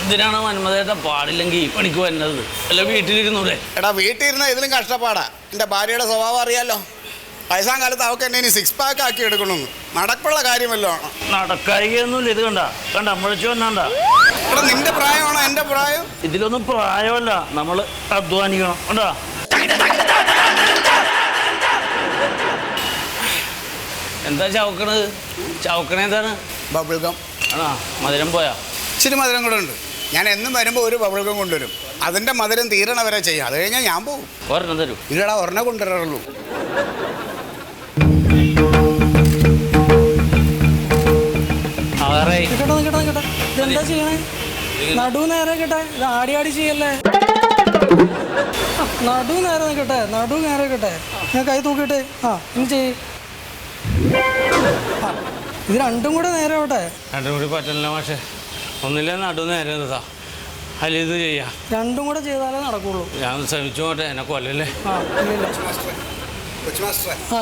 എന്തിനാണ് മന്മതേട്ട പാടില്ലെങ്കിൽ ഈ പണിക്ക് വരുന്നത്? അല്ല വീട്ടിലിരുന്നൂടെ? എടാ വീട്ടിലിരുന്ന ഇതിലും കഷ്ടപ്പാടാ. എൻ്റെ ഭാര്യയുടെ സ്വഭാവം അറിയാലോ. വയസ്സാം കാലത്ത് അവൾക്ക് എന്നെ ഇനി 6 പാക്ക് ആക്കി എടുക്കണമെന്ന്. നടക്കുള്ള കാര്യമല്ലോ ആണ്. നടക്കായികയൊന്നുമില്ല. ഇത് കണ്ട മുഴച്ചു വന്നാണ്ട. എടാ നിന്റെ പ്രായമാണോ എൻ്റെ പ്രായം? ഇതിലൊന്നും പ്രായമല്ല, നമ്മൾ അധ്വാനിക്കണം. കണ്ടാ എന്താ ചവക്കണത്? ചവക്കണ എന്താണ്? ബബിൾഗം. ആണോ? മധുരം പോയാ? ഇച്ചിരി മധുരം കൂടെ ഉണ്ട്. ഞാൻ എന്നും വരുമ്പോൾ ഒരു ബബിൾഗം കൊണ്ടുവരും. അതിൻ്റെ മധുരം തീരണ വരെ ചെയ്യാം. അത് കഴിഞ്ഞാൽ ഞാൻ പോകും. ഒരെണ്ണം തരൂ. ഇല്ലടാ, ഒരെണ്ണം കൊണ്ടുവരാറുള്ളൂ. എന്താ ചെയ്യണേ? നടു നേരെ കേട്ടെ, ഇത് ആടി ആടി ചെയ്യല്ലേ. നടു നേരെ നിൽക്കട്ടെ, നടു നേരെ കേട്ടെ. ഞാൻ കൈ തൂക്കിട്ടെ. ഇനി ചെയ്യ്. ഇത് രണ്ടും കൂടെ നേരെ ആവട്ടെ. രണ്ടും കൂടി പറ്റില്ല മാഷെ. ഒന്നില്ല നടു നേരെ നിർത്താം. അല്ല ഇത് ചെയ്യാം. രണ്ടും കൂടെ ചെയ്താലേ നടക്കുള്ളൂ. ഞാൻ ശ്രമിച്ചു പോട്ടെ, എന്നെ കൊല്ലല്ലേ.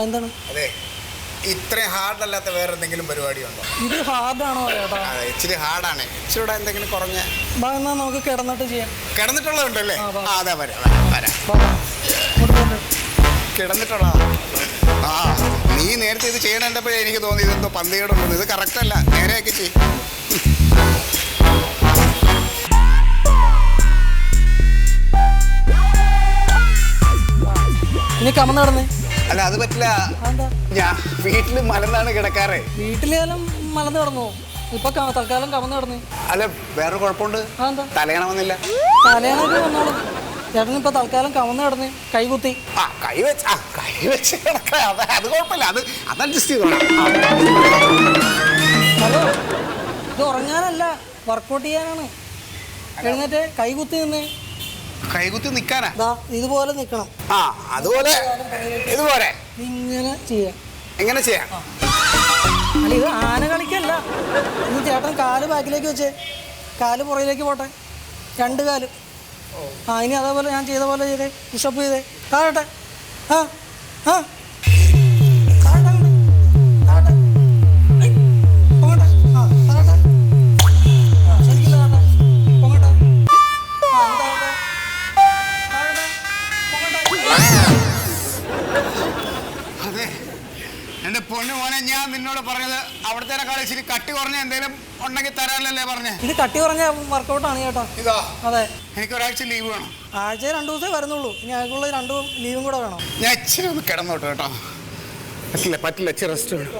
എന്താണ്? അതെ, ഇത്രയും ഹാർഡ് അല്ലാത്ത വേറെ എന്തെങ്കിലും പരിപാടിയുണ്ടോ? ഇത് ഹാർഡാണോ ചേട്ടാ? ഇച്ചിരി ഹാർഡാണ്. ഇച്ചിരി കൂടെ എന്തെങ്കിലും കുറഞ്ഞ എന്നാ നമുക്ക് കിടന്നിട്ട് ചെയ്യാം. കിടന്നിട്ടുള്ളതുണ്ടല്ലേ? അതെ, വരാം. കിടന്നിട്ടുള്ളതാ. നീ നേരത്തെ ഇത് ചെയ്യണപ്പോഴേ എനിക്ക് തോന്നി ഇതെന്തോ പന്തികേടുള്ളത്. ഇത് കറക്റ്റ് അല്ല, നേരെയൊക്കെ ചെയ്യും. ഇനി കമന്ന് കിടന്നേ. അല്ല അത് പറ്റില്ല. ഞാൻ വീട്ടിൽ മലന്നാണ് കിടക്കാറ്. വീട്ടിലേലും മലന്ന് കിടന്നു. ഇപ്പൊ തൽക്കാലം കമന്ന് കിടന്നു. അല്ല വേറൊരു കുഴപ്പമുണ്ട്. തലയണ വന്നില്ല. തലയണൊക്കെ വന്നോളൂ. ചേട്ടൻ ഇപ്പൊ തൽക്കാലം കമന്ന് കിടന്ന് കൈകുത്തി. കൈ വെച്ച് കിടക്കാം. അത് കുഴപ്പമില്ല. അത് അഡ്ജസ്റ്റ് ചെയ്തോളാം. ഹലോ, ഇത് ഉറങ്ങാനല്ല, വർക്കൗട്ട് ചെയ്യാനാണ്. എഴുന്നേറ്റ് കൈകുത്തി നിന്നേ. കൈകുത്തി നിൽക്കാനാ? ഇതുപോലെ നിൽക്കണം. അതുപോലെ ഇതുപോലെ ഇങ്ങനെ ചെയ്യാം. എങ്ങനെ ചെയ്യാം? അല്ല, ഇത് ആന കളിക്കല്ല. ഇനി ചേട്ടൻ കാല് ബാക്കിലേക്ക് വെച്ചേ, കാല് പുറകിലേക്ക് പോട്ടെ, 2 കാല്. ഇനി അതേപോലെ ഞാൻ ചെയ്ത പോലെ ചെയ്തേ. പുഷപ്പ് ചെയ്തേ. താഴട്ടെ. എന്റെ പൊന്നു മോനെ, ഞാൻ നിന്നോട് പറഞ്ഞത് അവിടത്തേക്കാൾ ഇച്ചിരി കട്ടി കുറഞ്ഞ എന്തെങ്കിലും ഉണ്ടെങ്കിൽ തരാനല്ലേ പറഞ്ഞേ. ഇത് കട്ടി കുറഞ്ഞ വർക്കൗട്ടാണ് ചേട്ടാ. ഇതോ? അതെ. എനിക്ക് ഒരാഴ്ച ലീവ് വേണം. ആഴ്ചയിൽ 2 ദിവസമേ വരുന്നുള്ളൂ. ഇനി ഞങ്ങൾക്കുള്ള 2 ലീവും കൂടെ വേണം. ഞാൻ ഇച്ചിരി ഒന്ന് കിടന്നോട്ടെ കേട്ടോ. പറ്റില്ല, ഇച്ചിരി റെസ്റ്റ് വേണം.